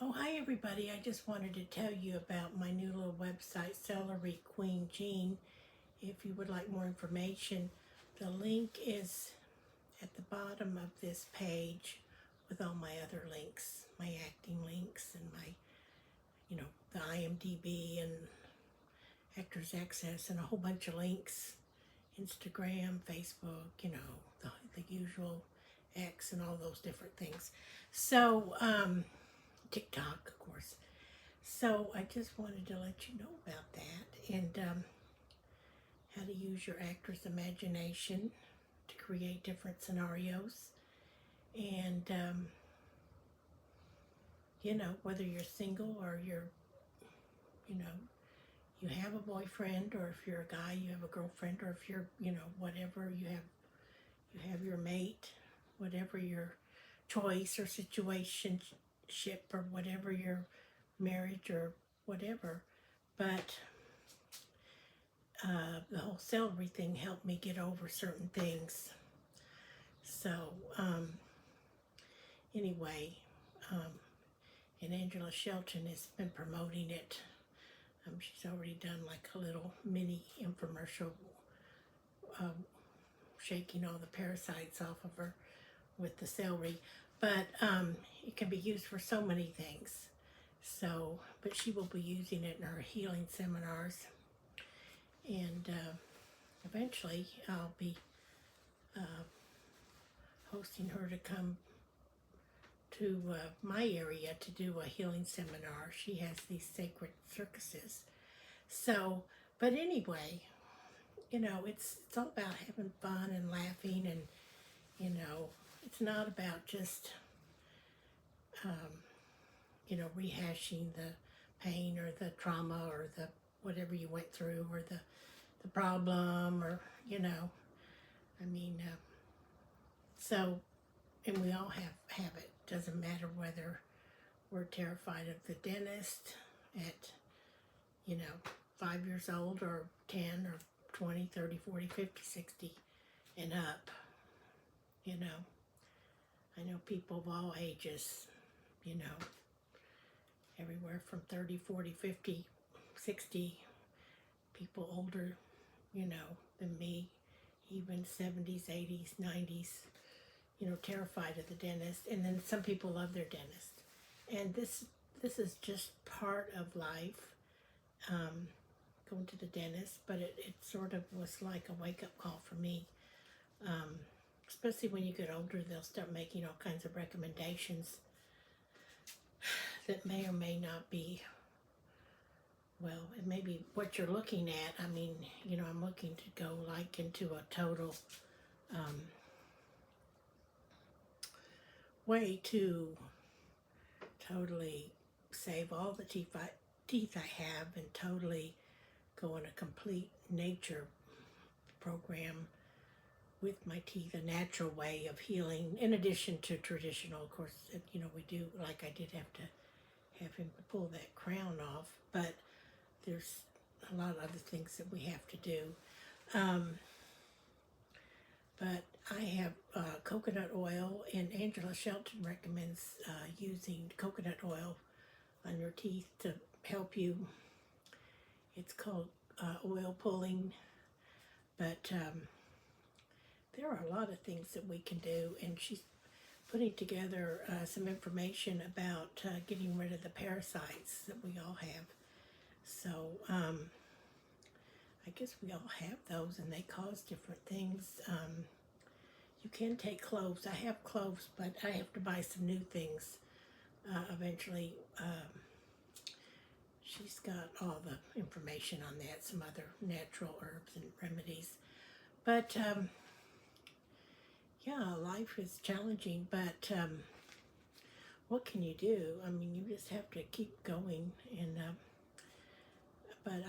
Oh, hi everybody. I just wanted to tell you about my new little website, Celery Queen Jean. If you would like more information, the link is at the bottom of this page with all my other links, my acting links and my, the IMDb and Actors Access and a whole bunch of links, Instagram, Facebook, the usual X and all those different things. So, TikTok, of course. So I just wanted to let you know about that and how to use your actor's imagination to create different scenarios. And, whether you're single or you have a boyfriend, or if you're a guy, you have a girlfriend, or if you're, whatever, you have your mate, whatever your choice or situationship, or whatever your marriage or whatever. But the whole celery thing helped me get over certain things. So anyway, and Angela Shelton has been promoting it. She's already done like a little mini infomercial, shaking all the parasites off of her with the celery. But it can be used for so many things. So, but she will be using it in her healing seminars. And eventually I'll be hosting her to come to my area to do a healing seminar. She has these sacred circuses. So, but anyway, it's all about having fun and laughing, and it's not about just rehashing the pain or the trauma or the whatever you went through, or the problem, or so, and we all have it. Doesn't matter whether we're terrified of the dentist at 5 years old, or 10 or 20, 30, 40, 50, 60 and up. I know people of all ages, everywhere from 30, 40, 50, 60, people older, than me, even 70s, 80s, 90s, terrified of the dentist. And then some people love their dentist. And this is just part of life, going to the dentist, but it sort of was like a wake-up call for me. Especially when you get older, they'll start making all kinds of recommendations that may or may not be, well, it may be what you're looking at. I'm looking to go like into a total way to totally save all the teeth I have, and totally go on a complete nature program with my teeth, a natural way of healing, in addition to traditional. Of course, we do, like I did have to have him pull that crown off, but there's a lot of other things that we have to do. But I have coconut oil, and Angela Shelton recommends using coconut oil on your teeth to help you. It's called oil pulling, but there are a lot of things that we can do, and she's putting together some information about getting rid of the parasites that we all have. So I guess we all have those, and they cause different things. You can take cloves. I have cloves, but I have to buy some new things eventually. She's got all the information on that, some other natural herbs and remedies. But yeah, life is challenging, but what can you do? You just have to keep going. And but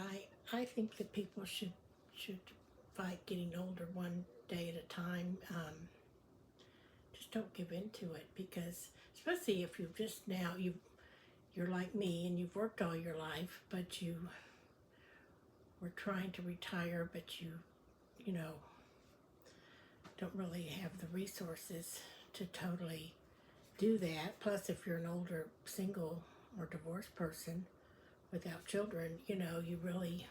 I think that people should fight getting older one day at a time. Just don't give in to it, because especially if you've just now you're like me and you've worked all your life, but you were trying to retire, but you don't really have the resources to totally do that. Plus, if you're an older single or divorced person without children, you know, you really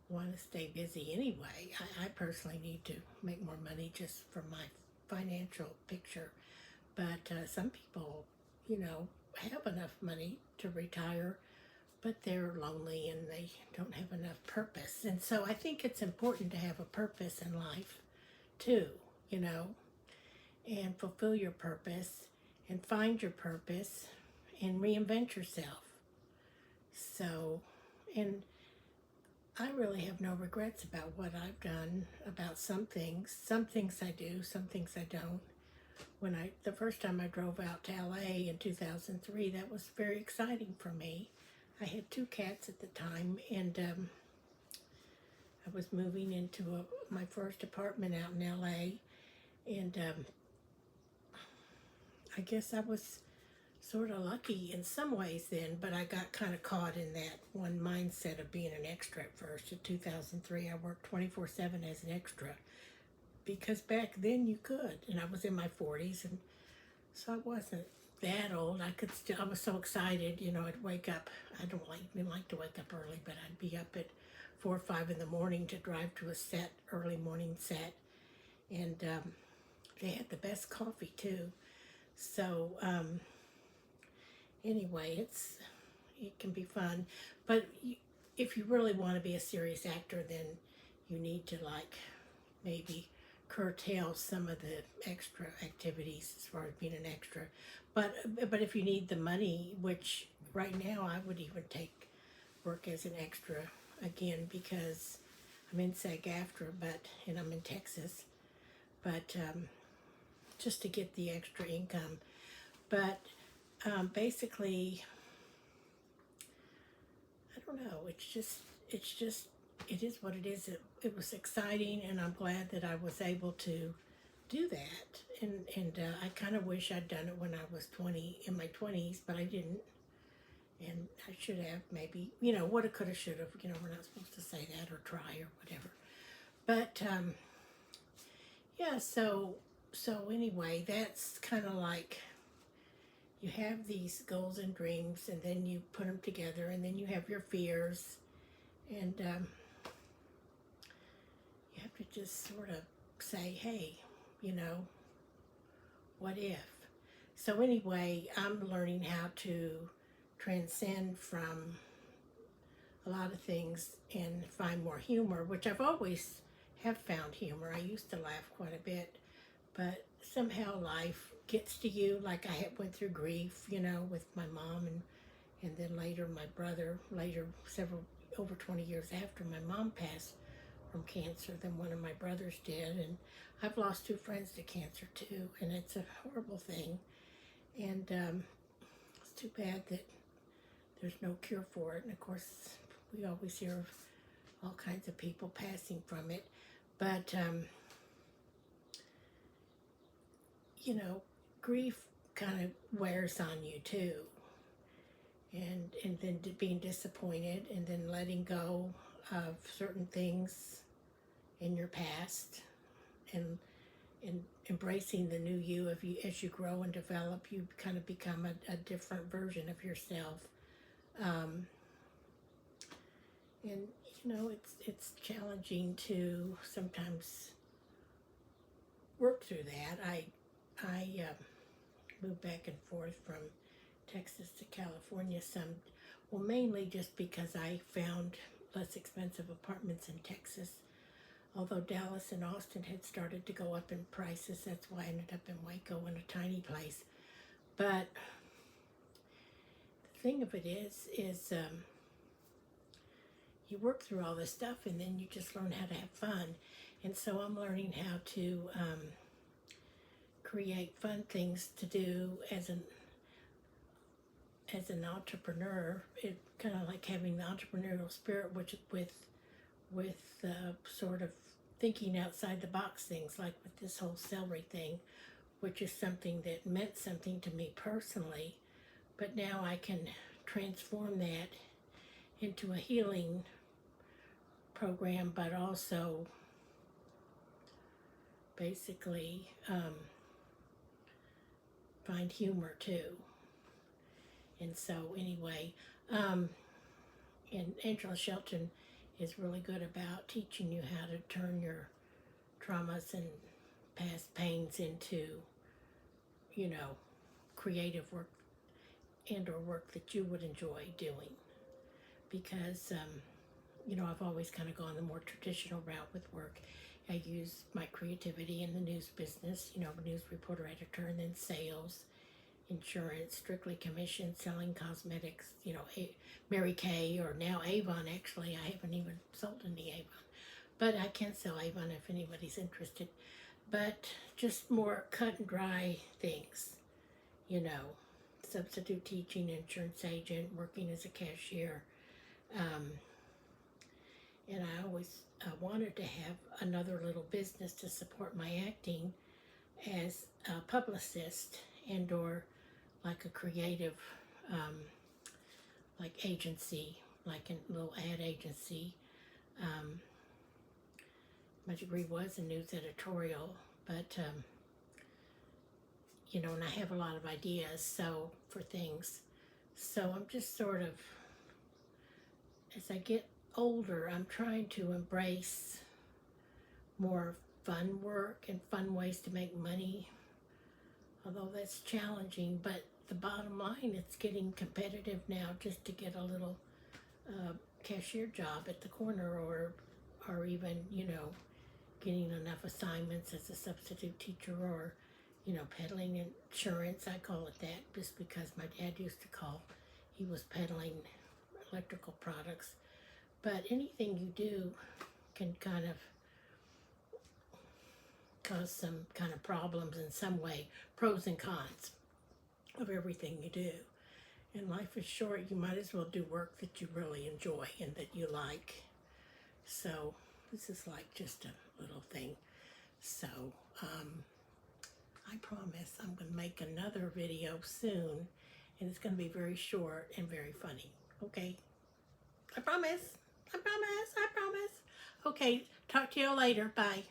want to stay busy anyway. I personally need to make more money just from my financial picture. But some people, you know, have enough money to retire, but they're lonely and they don't have enough purpose. And so I think it's important to have a purpose in life too, you know, and fulfill your purpose and find your purpose and reinvent yourself. So, and I really have no regrets about what I've done, about some things. Some things I do, some things I don't. The first time I drove out to LA in 2003, that was very exciting for me. I had 2 cats at the time, and I was moving into my first apartment out in LA, and I guess I was sort of lucky in some ways then, but I got kind of caught in that one mindset of being an extra at first. In 2003, I worked 24/7 as an extra, because back then you could, and I was in my 40s, and so I wasn't that old. I was so excited, you know. I'd wake up. Didn't like to wake up early, but I'd be up at 4 or 5 in the morning to drive to a early morning set, and they had the best coffee too. So anyway, it can be fun, but if you really want to be a serious actor, then you need to maybe curtail some of the extra activities as far as being an extra. But if you need the money, which right now I would even take work as an extra again, because I'm in SAG-AFTRA, and I'm in Texas, but just to get the extra income. But basically, I don't know, it is what it is. It was exciting, and I'm glad that I was able to do that. And I kind of wish I'd done it when I was in my 20s, but I didn't. And I should have, maybe, you know, woulda, coulda, shoulda. You know, we're not supposed to say that or try or whatever. But yeah. So anyway, that's kind of like, you have these goals and dreams, and then you put them together, and then you have your fears, and you have to just sort of say, hey, you know, what if? So anyway, I'm learning how to transcend from a lot of things and find more humor, which I've always have found humor. I used to laugh quite a bit, but somehow life gets to you. Like, I went through grief, you know, with my mom, and then later my brother, over 20 years after my mom passed from cancer, then one of my brothers did, and I've lost 2 friends to cancer too, and it's a horrible thing, and it's too bad that there's no cure for it. And of course, we always hear of all kinds of people passing from it, but you know, grief kind of wears on you too, and then being disappointed, and then letting go of certain things in your past, and embracing the new you. As you grow and develop, you kind of become a different version of yourself, and you know, it's challenging to sometimes work through that. I moved back and forth from Texas to California mainly just because I found less expensive apartments in Texas. Although Dallas and Austin had started to go up in prices, that's why I ended up in Waco, in a tiny place. But the thing of it is you work through all this stuff, and then you just learn how to have fun. And so I'm learning how to create fun things to do as an entrepreneur. It kind of like having the entrepreneurial spirit, which with sort of thinking outside the box things, like with this whole celery thing, which is something that meant something to me personally, but now I can transform that into a healing program, but also basically find humor too. And so anyway, and Angela Shelton is really good about teaching you how to turn your traumas and past pains into, you know, creative work and or work that you would enjoy doing. Because, you know, I've always kind of gone the more traditional route with work. I use my creativity in the news business, you know, news reporter, editor, and then sales, insurance, strictly commission, selling cosmetics, you know, Mary Kay, or now Avon. Actually, I haven't even sold any Avon, but I can sell Avon if anybody's interested. But just more cut and dry things, you know, substitute teaching, insurance agent, working as a cashier. And I always wanted to have another little business to support my acting as a publicist and or like a creative like agency, like a little ad agency. My degree was in news editorial, but you know, and I have a lot of ideas so for things. So I'm just sort of, as I get older, I'm trying to embrace more fun work and fun ways to make money, although that's challenging. But the bottom line, it's getting competitive now just to get a little cashier job at the corner, or even, you know, getting enough assignments as a substitute teacher, or, you know, peddling insurance. I call it that just because my dad used to he was peddling electrical products. But anything you do can kind of cause some kind of problems in some way, pros and cons of everything you do. And life is short. You might as well do work that you really enjoy and that you like. So this is like just a little thing. So I promise I'm going to make another video soon, and it's going to be very short and very funny. Okay? I promise. I promise. I promise. Okay, talk to you later. Bye.